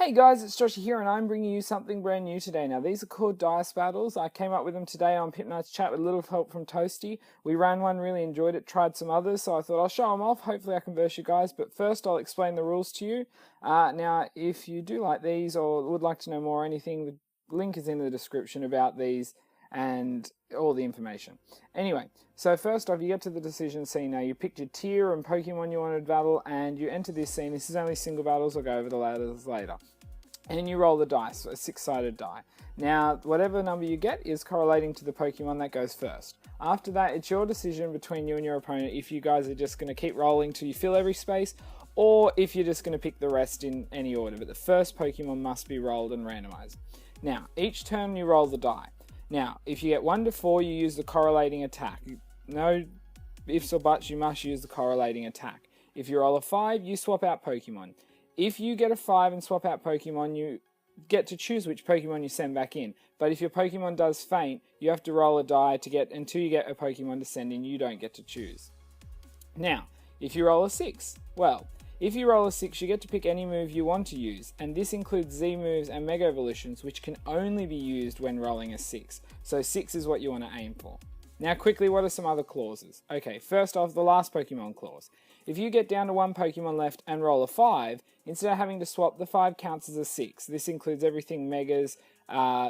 Hey guys, it's Joshy here and I'm bringing you something brand new today. Now these are called dice battles. I came up with them today on Pip Night's chat with a little help from Toasty. We ran one, really enjoyed it, tried some others, so I thought I'll show them off. Hopefully I can verse you guys, but first I'll explain the rules to you. Now if you do like these or would like to know more or anything, the link is in the description about these and all the information. Anyway, so first off, you get to the decision scene. Now you picked your tier and Pokemon you wanted to battle, and you enter this scene. This is only single battles. I'll go over the ladders later. And you roll the dice, a six-sided die. Now, whatever number you get is correlating to the Pokemon that goes first. After that, it's your decision between you and your opponent if you guys are just going to keep rolling till you fill every space, or if you're just going to pick the rest in any order. But the first Pokemon must be rolled and randomized. Now, each turn you roll the die. Now, if you get 1 to 4, you use the correlating attack. No ifs or buts, you must use the correlating attack. If you roll a 5, you swap out Pokemon. If you get a 5 and swap out Pokemon, you get to choose which Pokemon you send back in. But if your Pokemon does faint, you have to roll a die to get, until you get a Pokemon to send in, you don't get to choose. Now, if you roll a 6, well, if you roll a 6, you get to pick any move you want to use, and this includes Z moves and Mega Evolutions, which can only be used when rolling a 6. So 6 is what you want to aim for. Now quickly, what are some other clauses? Okay, first off, the last Pokemon clause. If you get down to 1 Pokemon left and roll a 5, instead of having to swap, the 5 counts as a 6. This includes everything Megas,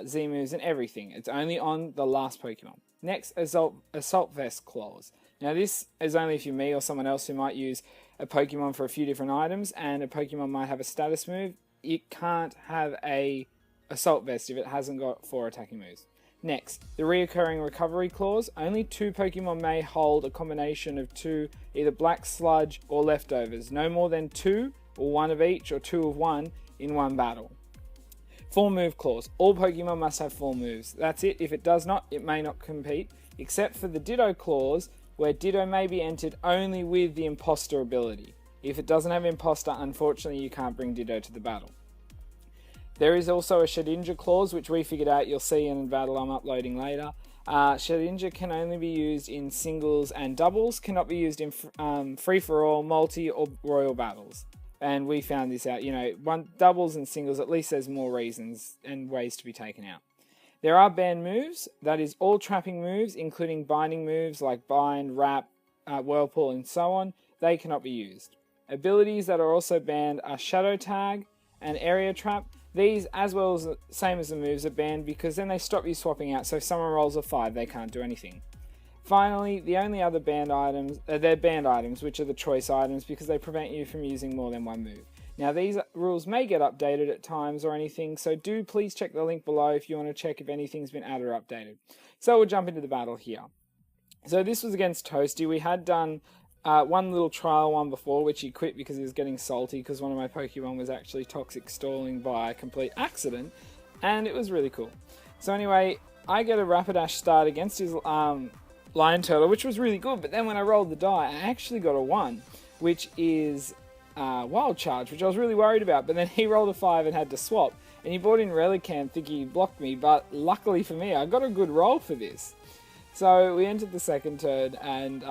Z moves, and everything. It's only on the last Pokemon. Next, Assault Vest clause. Now this is only if you're me or someone else who might use a Pokemon for a few different items, and a Pokemon might have a status move. It can't have a Assault Vest if it hasn't got 4 attacking moves. Next, the reoccurring recovery clause. Only 2 Pokemon may hold a combination of 2, either Black Sludge or Leftovers. No more than 2, or 1 of each, or 2 of 1 in one battle. Full move clause. All Pokemon must have full moves. That's it. If it does not, it may not compete, except for the Ditto clause, where Ditto may be entered only with the Imposter ability. If it doesn't have Imposter, unfortunately you can't bring Ditto to the battle. There is also a Shedinja clause, which we figured out, you'll see in a battle I'm uploading later. Shedinja can only be used in singles and doubles, cannot be used in free-for-all, multi, or royal battles. And we found this out, doubles and singles, at least there's more reasons and ways to be taken out. There are banned moves, that is all trapping moves, including binding moves like Bind, Wrap, Whirlpool, and so on. They cannot be used. Abilities that are also banned are Shadow Tag and Area Trap. These, as well as the same as the moves, are banned because then they stop you swapping out, so if someone rolls a 5, they can't do anything. Finally, the only other banned items, they're banned items, which are the choice items, because they prevent you from using more than one move. Now, these rules may get updated at times or anything, so do please check the link below if you want to check if anything's been added or updated. So we'll jump into the battle here. So this was against Toasty. We had done one little trial one before, which he quit because he was getting salty because one of my Pokemon was actually toxic stalling by complete accident, and it was really cool. So anyway, I get a Rapidash start against his Lion Turtle, which was really good, but then when I rolled the die, I actually got a 1, which is Wild Charge, which I was really worried about, but then he rolled a 5 and had to swap, and he brought in Relicanth thinking he blocked me, but luckily for me, I got a good roll for this. So we entered the second turn, and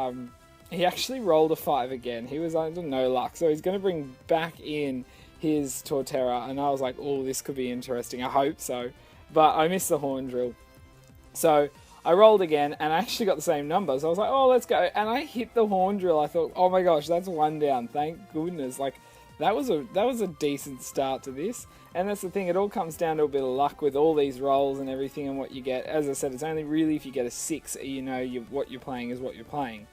he actually rolled a 5 again. He was under no luck, so he's going to bring back in his Torterra, and I was like, oh, this could be interesting. I hope so. But I missed the Horn Drill. So I rolled again, and I actually got the same number. So I was like, oh, let's go. And I hit the Horn Drill. I thought, oh my gosh, that's 1 down. Thank goodness. Like, that was a decent start to this. And that's the thing, it all comes down to a bit of luck with all these rolls and everything and what you get. As I said, it's only really if you get a 6, what you're playing is what you're playing.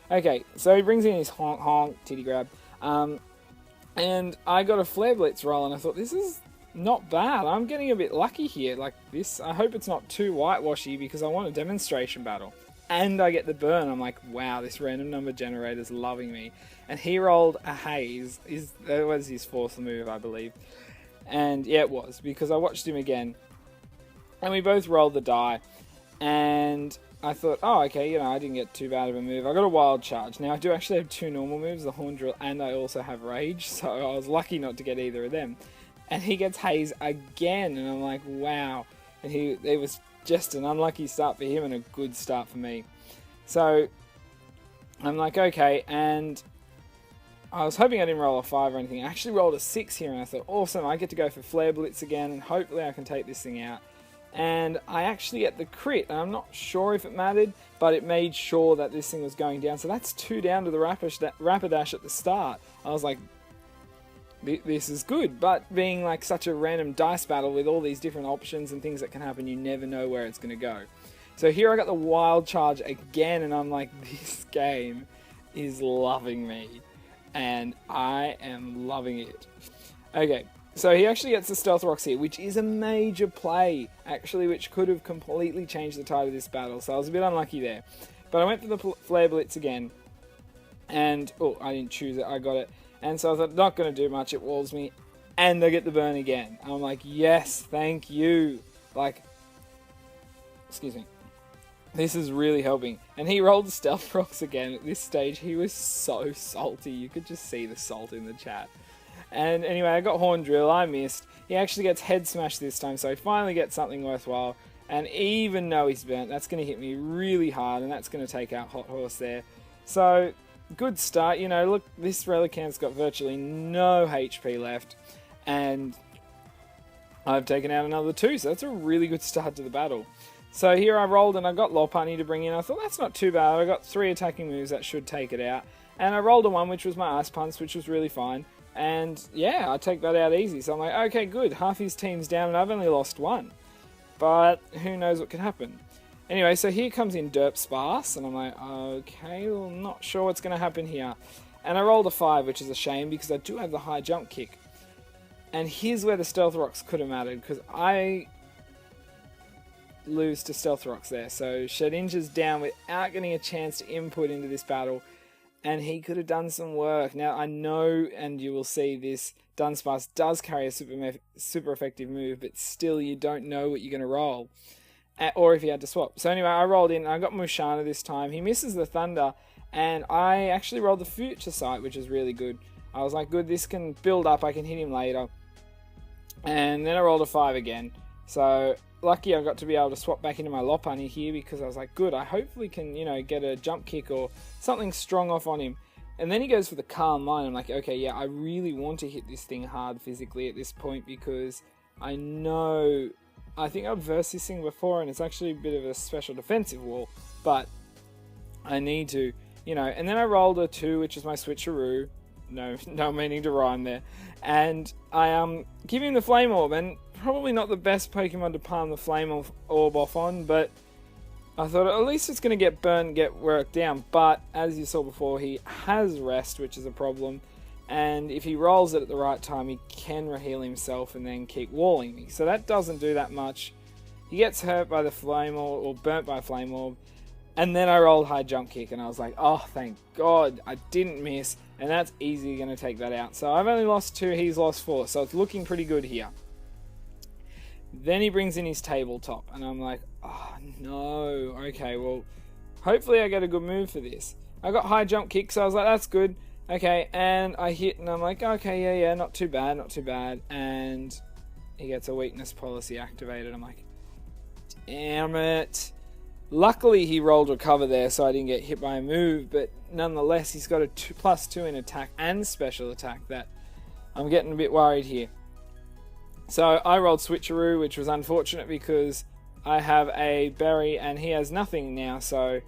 Okay, so he brings in his honk honk titty grab, and I got a Flare Blitz roll, and I thought, this is not bad. I'm getting a bit lucky here. Like this, I hope it's not too whitewashy because I want a demonstration battle. And I get the burn. I'm like, wow, this random number generator's loving me. And he rolled a Haze. That was his 4th move, I believe. And yeah, it was, because I watched him again, and we both rolled the die, and I thought, oh, okay, I didn't get too bad of a move. I got a Wild Charge. Now, I do actually have 2 normal moves, the Horn Drill, and I also have Rage, so I was lucky not to get either of them. And he gets Haze again, and I'm like, wow. And it was just an unlucky start for him and a good start for me. So I'm like, okay, and I was hoping I didn't roll a 5 or anything. I actually rolled a 6 here, and I thought, awesome, I get to go for Flare Blitz again, and hopefully I can take this thing out. And I actually get the crit, and I'm not sure if it mattered, but it made sure that this thing was going down. So that's 2 down to the Rapidash at the start. I was like, this is good, but being like such a random dice battle with all these different options and things that can happen, you never know where it's going to go. So here I got the Wild Charge again, and I'm like, this game is loving me. And I am loving it. Okay, so he actually gets the Stealth Rocks here, which is a major play, actually, which could have completely changed the tide of this battle. So I was a bit unlucky there. But I went for the Flare Blitz again. And, oh, I didn't choose it, I got it. And so I thought, not going to do much, it walls me. And I get the burn again. I'm like, yes, thank you. Like, excuse me. This is really helping. And he rolled the Stealth Rocks again at this stage. He was so salty. You could just see the salt in the chat. And anyway, I got Horn Drill. I missed. He actually gets Head Smash this time, so he finally gets something worthwhile. And even though he's burnt, that's going to hit me really hard, and that's going to take out Hot Horse there. So, good start. You know, look, this Relicant's got virtually no HP left. And I've taken out another 2, so that's a really good start to the battle. So here I rolled and I got Lopunny to bring in. I thought that's not too bad. I got 3 attacking moves that should take it out. And I rolled a 1, which was my Ice Punch, which was really fine. And yeah, I take that out easy. So I'm like, okay, good. Half his team's down and I've only lost 1. But who knows what could happen. Anyway, so here comes in Derp Sparse. And I'm like, okay, well, not sure what's going to happen here. And I rolled a 5, which is a shame because I do have the high jump kick. And here's where the Stealth Rocks could have mattered, because I lose to Stealth Rocks there. So Shedinja's down without getting a chance to input into this battle, and he could have done some work. Now I know, and you will see this, Dunsparce does carry a super effective move, but still you don't know what you're going to roll, or if he had to swap. So anyway, I rolled in, I got Mushana this time. He misses the Thunder, and I actually rolled the Future Sight, which is really good. I was like, good, this can build up, I can hit him later. And then I rolled a 5 again. So lucky I got to be able to swap back into my Lopunny here, because I was like, good, I hopefully can, you know, get a jump kick or something strong off on him. And then he goes for the Calm Mind. I'm like, okay, yeah, I really want to hit this thing hard physically at this point, because I know, I think I've versed this thing before and it's actually a bit of a special defensive wall, but I need to, you know. And then I rolled a 2, which is my Switcheroo. No meaning to rhyme there. And I give him the Flame Orb, and probably not the best Pokemon to palm the Flame Orb off on, but I thought at least it's going to get burnt and get worked down. But as you saw before, he has Rest, which is a problem, and if he rolls it at the right time, he can heal himself and then keep walling me. So that doesn't do that much. He gets hurt by the Flame Orb, or burnt by Flame Orb, and then I rolled High Jump Kick, and I was like, oh, thank God, I didn't miss. And that's easily going to take that out. So I've only lost 2, he's lost 4. So it's looking pretty good here. Then he brings in his Tabletop. And I'm like, oh no. Okay, well, hopefully I get a good move for this. I got High Jump Kick, so I was like, that's good. Okay, and I hit, and I'm like, okay, yeah, not too bad, not too bad. And he gets a Weakness Policy activated. I'm like, damn it. Luckily, he rolled Recover there, so I didn't get hit by a move, but nonetheless, he's got a +2 in attack and special attack that I'm getting a bit worried here. So I rolled Switcheroo, which was unfortunate because I have a Berry and he has nothing now, so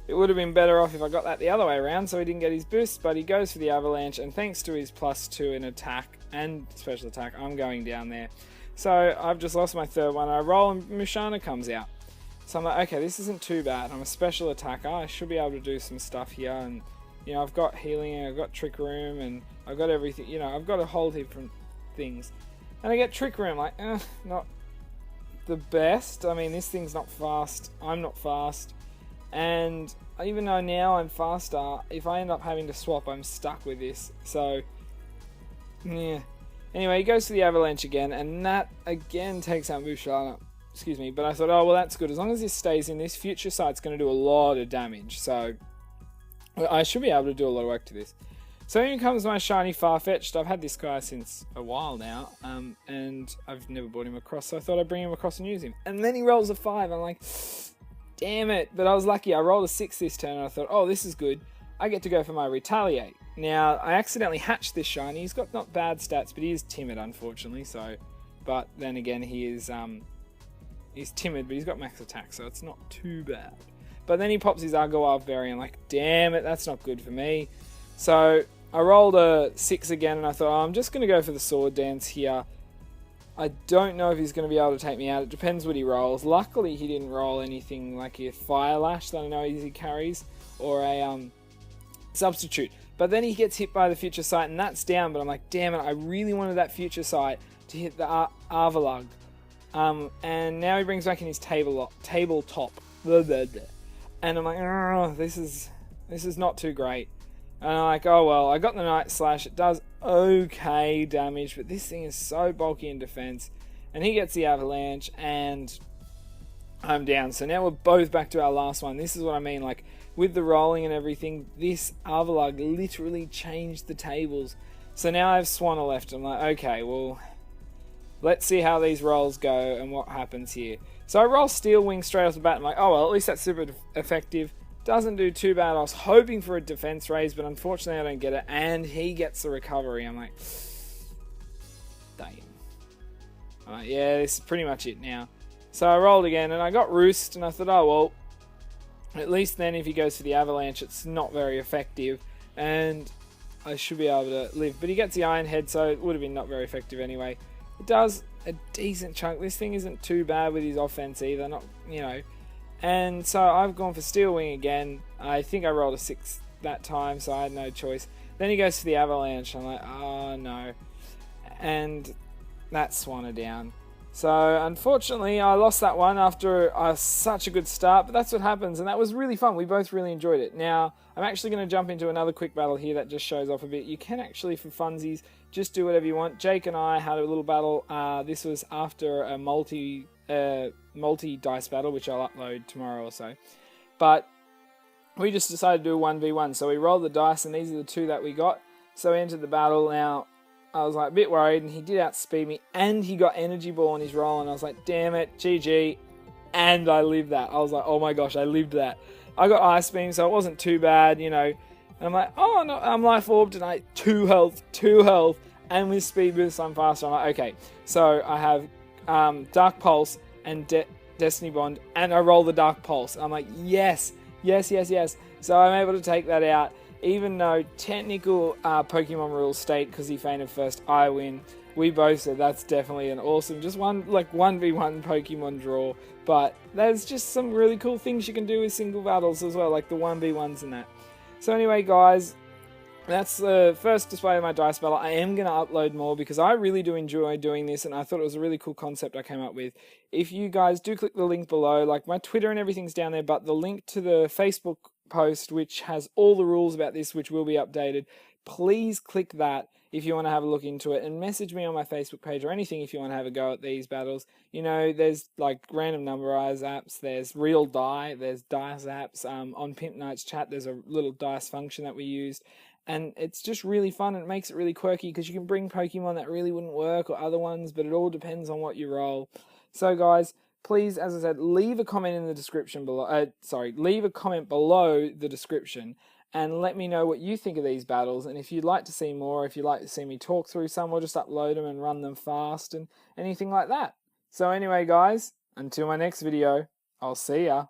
it would have been better off if I got that the other way around, so he didn't get his boost, but he goes for the Avalanche, and thanks to his +2 in attack and special attack, I'm going down there. So I've just lost my 3rd one. I roll and Mushana comes out. So I'm like, okay, this isn't too bad. I'm a special attacker. I should be able to do some stuff here. And, you know, I've got healing, and I've got Trick Room, and I've got everything. You know, I've got a whole heap of things. And I get Trick Room, like, not the best. I mean, this thing's not fast. I'm not fast. And even though now I'm faster, if I end up having to swap, I'm stuck with this. So, yeah. Anyway, he goes to the Avalanche again, and that again takes out Mushana. Excuse me, but I thought, oh, well, that's good. As long as this stays in, this Future Sight's going to do a lot of damage. So I should be able to do a lot of work to this. So here comes my shiny Farfetch'd. I've had this guy since a while now, and I've never brought him across, so I thought I'd bring him across and use him. And then he rolls a 5. I'm like, damn it. But I was lucky. I rolled a 6 this turn, and I thought, oh, this is good. I get to go for my Retaliate. Now, I accidentally hatched this shiny. He's got not bad stats, but he is timid, unfortunately. So, but then again, he's timid, but he's got max attack, so it's not too bad. But then he pops his Argawave Berry, and like, damn it, that's not good for me. So I rolled a 6 again, and I thought, oh, I'm just going to go for the Sword Dance here. I don't know if he's going to be able to take me out. It depends what he rolls. Luckily, he didn't roll anything like a Fire Lash that I know he carries, or a Substitute. But then he gets hit by the Future Sight, and that's down. But I'm like, damn it, I really wanted that Future Sight to hit the Arvalug. And now he brings back in his tabletop. And I'm like, oh, this is not too great. And I'm like, oh well, I got the Night Slash. It does okay damage, but this thing is so bulky in defense. And he gets the Avalanche, and I'm down. So now we're both back to our last one. This is what I mean, like, with the rolling and everything, this Arvalug literally changed the tables. So now I have Swanna left. I'm like, okay, well, let's see how these rolls go and what happens here. So I roll Steel Wing straight off the bat. I'm like, oh well, at least that's super effective. Doesn't do too bad. I was hoping for a defense raise, but unfortunately I don't get it. And he gets the recovery. I'm like, damn. I'm like, yeah, this is pretty much it now. So I rolled again, and I got Roost, and I thought, oh well, at least then if he goes for the Avalanche, it's not very effective, and I should be able to live. But he gets the Iron Head, so it would have been not very effective anyway. It does a decent chunk. This thing isn't too bad with his offense either, not, you know. And so I've gone for Steel Wing again. I think I rolled a 6 that time, so I had no choice. Then he goes for the Avalanche. I'm like, oh no. And that's Swanna down. So unfortunately, I lost that one after such a good start, but that's what happens, and that was really fun. We both really enjoyed it. Now, I'm actually going to jump into another quick battle here that just shows off a bit. You can actually, for funsies, just do whatever you want. Jake and I had a little battle. This was after a multi-dice battle, which I'll upload tomorrow or so. But we just decided to do a 1v1, so we rolled the dice, and these are the 2 that we got. So we entered the battle. Now, I was like a bit worried, and he did outspeed me, and he got Energy Ball on his roll, and I was like, damn it, GG, and I lived that. I was like, oh my gosh, I lived that. I got Ice Beam, so it wasn't too bad, you know, and I'm like, oh no, I'm Life Orbed, and I 2 health, and with Speed Boost I'm faster. I'm like, okay, so I have Dark Pulse and Destiny Bond, and I roll the Dark Pulse. I'm like, yes, so I'm able to take that out. Even though technical Pokemon rules state, because he fainted first, I win. We both said that's definitely an awesome, just 1v1 Pokemon draw. But there's just some really cool things you can do with single battles as well, like the 1v1s and that. So anyway, guys, that's the first display of my dice battle. I am going to upload more because I really do enjoy doing this, and I thought it was a really cool concept I came up with. If you guys do click the link below, like my Twitter and everything's down there, but the link to the Facebook post, which has all the rules about this, which will be updated, please click that if you want to have a look into it, and message me on my Facebook page or anything if you want to have a go at these battles. You know, there's like random numberize apps, there's real die, there's dice apps. On Pimp Knight's chat, there's a little dice function that we used, and it's just really fun, and it makes it really quirky because you can bring Pokemon that really wouldn't work or other ones, but it all depends on what you roll. So guys, please, as I said, leave a comment in the description below. Leave a comment below the description and let me know what you think of these battles. And if you'd like to see more, if you'd like to see me talk through some, or just upload them and run them fast and anything like that. So anyway, guys, until my next video, I'll see ya.